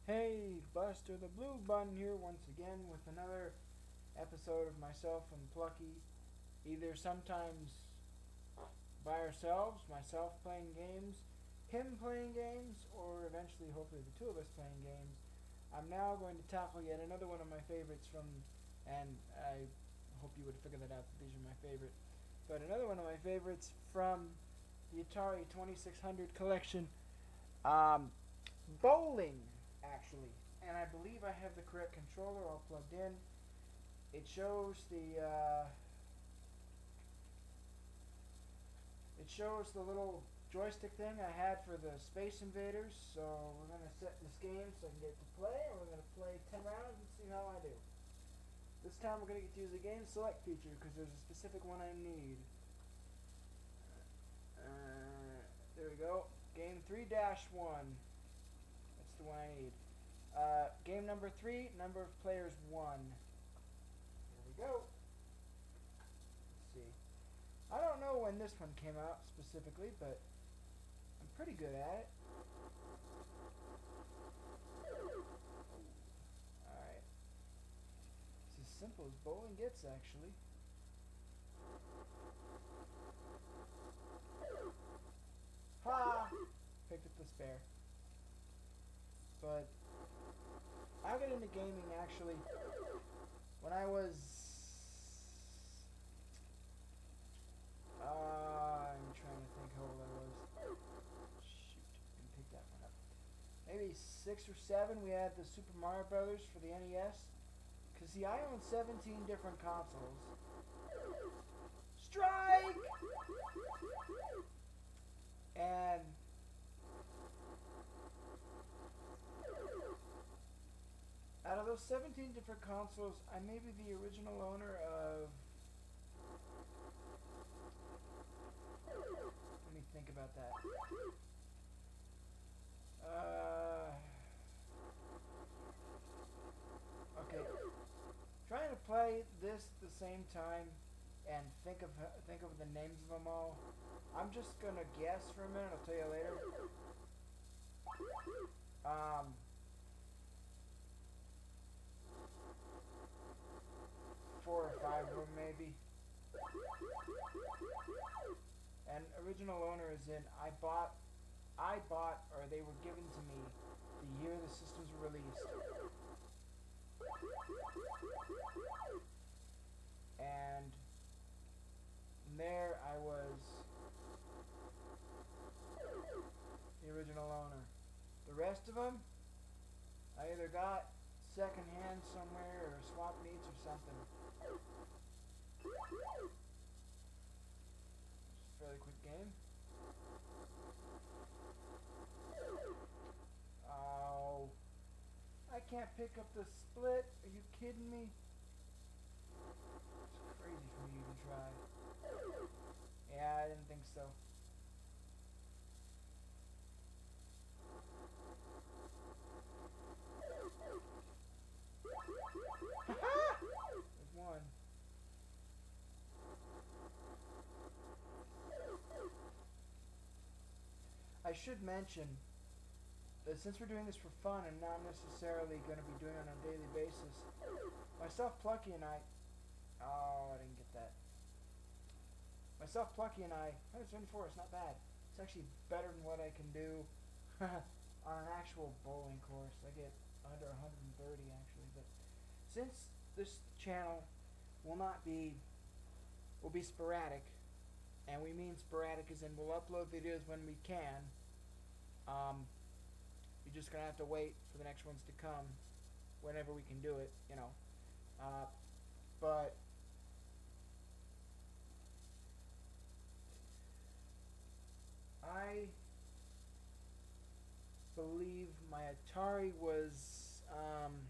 Hey, Buster the Blue Button here once again with another episode of myself and Plucky. Either sometimes by ourselves, myself playing games, him playing games, or eventually, hopefully, the two of us playing games. I'm now going to tackle yet another one of my favorites from, and I hope you would figure that out that these are my favorite. But another one of my favorites from the Atari 2600 collection. Um, Bowling, actually. And I believe I have the correct controller all plugged in. It shows the little joystick thing I had for the Space Invaders. So we're gonna set this game so I can get to play, and we're gonna play 10 rounds and see how I do. This time we're gonna get to use the game select feature because there's a specific one I need. There we go. Game 3-1. That's the one I need. Game number 3, number of players 1. Here we go. Let's see. I don't know when this one came out specifically, but I'm pretty good at it. Alright. It's as simple as bowling gets, actually. Ha! Picked up the spare. But I got into gaming actually when I was I'm trying to think how old I was. Shoot, didn't pick that one up. Maybe 6 or 7. We had the Super Mario Brothers for the NES. Cause see, I own 17 different consoles. Strike! And out of those 17 different consoles, I may be the original owner of... Let me think about that. Okay. Trying to play this at the same time and think of the names of them all. I'm just gonna guess for a minute. I'll tell you later. Um, 4 or 5 of them maybe. And original owner is in I bought, or they were given to me the year the systems were released. And there I was the original owner. The rest of them, I either got second hand somewhere or swap meets or something. It's a fairly quick game. Oh, I can't pick up the split. Are you kidding me? It's crazy for me to even try. Yeah, I didn't think so. There's one. I should mention that since we're doing this for fun and not necessarily going to be doing it on a daily basis, myself, Plucky, and I... Oh, I didn't get that. Myself, Plucky, and I... 174, it's not bad. It's actually better than what I can do on an actual bowling course. I get under 130, actually. But since this channel will be sporadic, and we mean sporadic as in we'll upload videos when we can, you're just gonna have to wait for the next ones to come whenever we can do it, you know. But I believe my Atari was I'm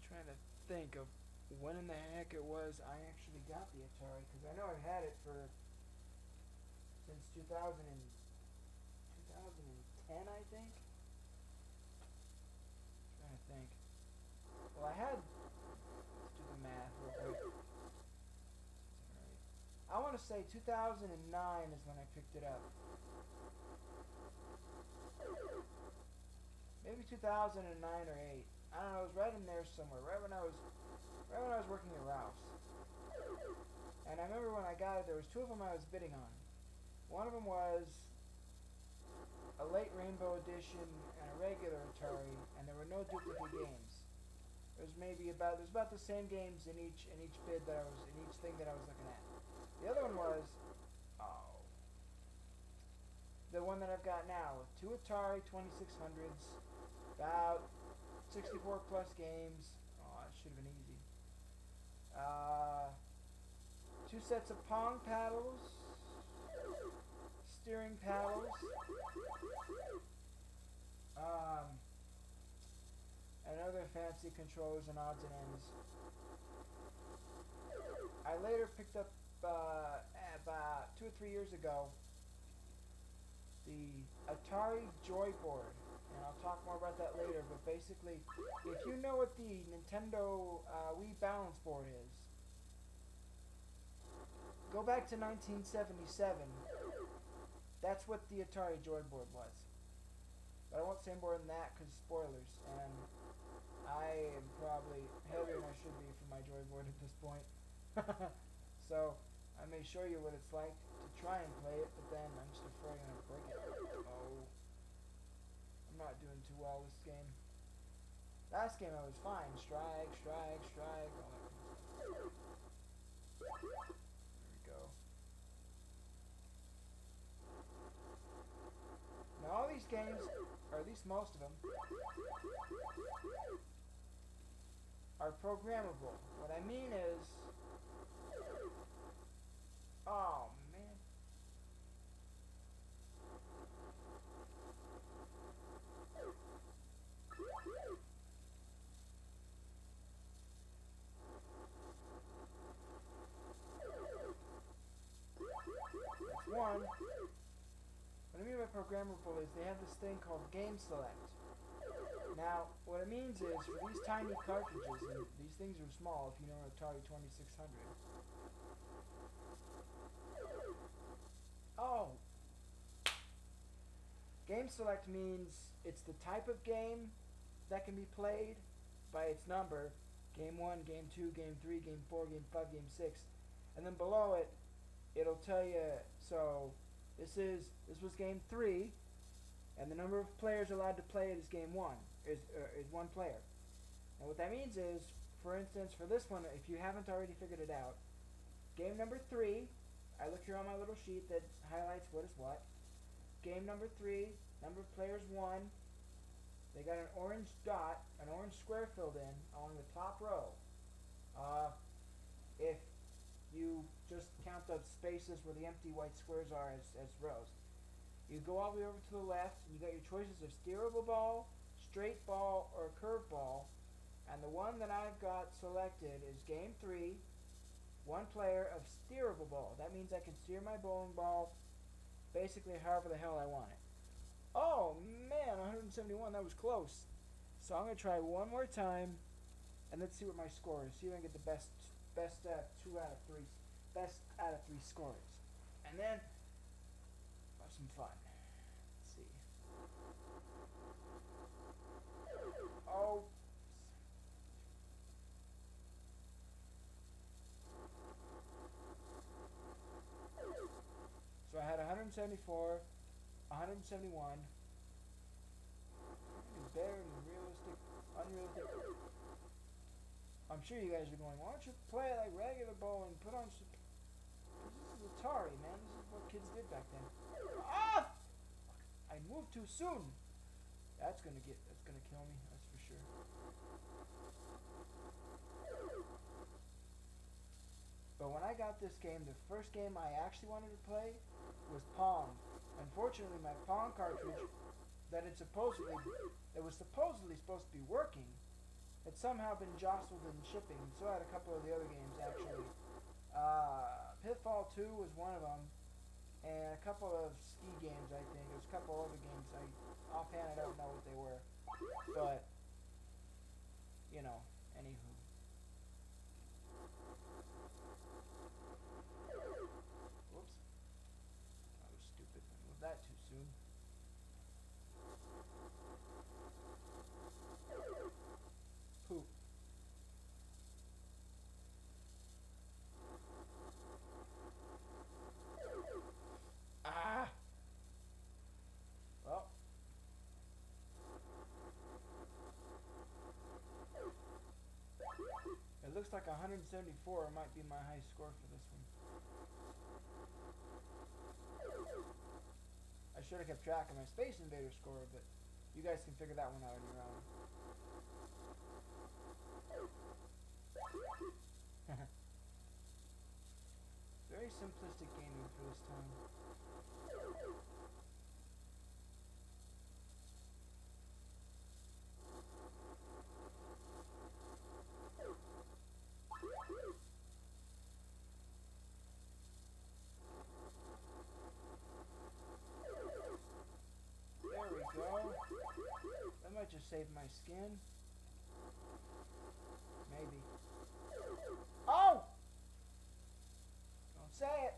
trying to think of when in the heck it was I actually got the Atari, because I know I've had it for since 2010, I think. I'm trying to think. Well, let's do the math real quick. I want to say 2009 is when I picked it up. maybe 2009 or 8. I don't know. It was right in there somewhere. Right when I was working at Ralph's. And I remember when I got it, there was two of them I was bidding on. One of them was a late Rainbow Edition and a regular Atari, and there were no duplicate games. There's about the same games in each bid that I was in each thing that I was looking at. The other one was the one that I've got now with two Atari 2600s, about 64 plus games. Oh, that should have been easy. Two sets of Pong paddles, steering paddles, and other fancy controllers and odds and ends. I later picked up about 2 or 3 years ago the Atari Joy Board, and I'll talk more about that later. But basically, if you know what the Nintendo Wii Balance Board is, go back to 1977. That's what the Atari Joy Board was. But I won't say more than that because spoilers, and I am probably heavier than I should be for my Joy Board at this point. So I may show you what it's like to try and play it, but then I'm just afraid I'm going to break it. Oh. I'm not doing too well this game. Last game I was fine. Strike, strike, strike, all that kind of stuff. There we go. Now all these games, or at least most of them, are programmable. What I mean is, oh man. That's one. What I mean by programmable is they have this thing called Game Select. Now, what it means is, for these tiny cartridges, and these things are small if you know an Atari 2600. Oh! Game Select means it's the type of game that can be played by its number. Game 1, Game 2, Game 3, Game 4, Game 5, Game 6. And then below it, it'll tell you, so this was Game 3, and the number of players allowed to play it is Game 1, is one player. And what that means is, for instance, for this one, if you haven't already figured it out, game number 3, I look here on my little sheet that highlights what is what. Game number 3, number of players 1, they got an orange dot, an orange square filled in along the top row. If you just count the spaces where the empty white squares are as rows. You go all the way over to the left, and you got your choices of steerable ball, straight ball, or curve ball. And the one that I've got selected is Game 3, one player of steerable ball. That means I can steer my bowling ball basically however the hell I want it. Oh man, 171, that was close. So I'm going to try one more time, and let's see what my score is. See if I can get the best 2 out of 3, best out of 3 scores. And then, have some fun. Let's see. Oh. So I had 174, 171. Better than unrealistic. I'm sure you guys are going, why don't you play like regular bowling? Put on some. This is Atari, man. This is what kids did back then. Ah! I moved too soon. That's gonna kill me. That's for sure. But when I got this game, the first game I actually wanted to play was Pong. Unfortunately, my Pong cartridge that was supposedly supposed to be working had somehow been jostled in shipping. So had a couple of the other games actually. Pitfall 2 was one of them, and a couple of ski games. I think there's a couple other games. Offhand I don't know what they were, but you know, anywho. Whoops, that was stupid. I moved that too soon. looks like 174 might be my high score for this one. I should have kept track of my Space Invader score, but you guys can figure that one out on your own. Very simplistic gaming for this time. There we go. That might just save my skin. Maybe. Oh! Don't say it.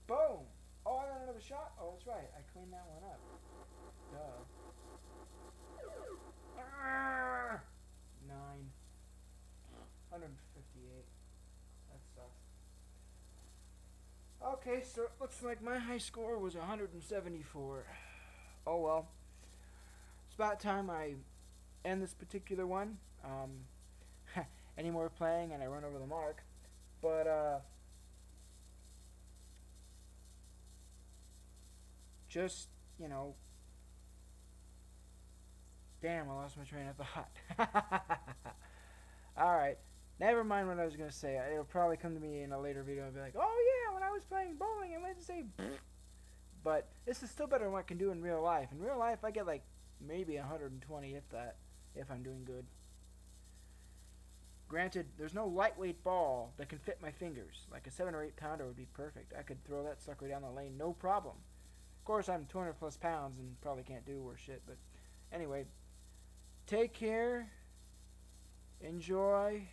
Boom! Oh, I got another shot? Oh, that's right. I cleaned that one up. Duh. 9. 158. That sucks. Okay, so it looks like my high score was 174. Oh well. It's about time I end this particular one. Any more playing and I run over the mark. But, just, you know, damn, I lost my train of thought. Alright, never mind what I was going to say. It'll probably come to me in a later video and be like, oh yeah, when I was playing bowling, I meant to say but this is still better than what I can do in real life. In real life, I get like maybe 120 if that, if I'm doing good. Granted, there's no lightweight ball that can fit my fingers. Like a 7 or 8 pounder would be perfect. I could throw that sucker down the lane, no problem. Of course, I'm 200 plus pounds and probably can't do worse shit, but anyway, take care, enjoy,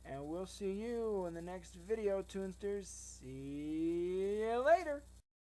and we'll see you in the next video, Toonsters. See you later.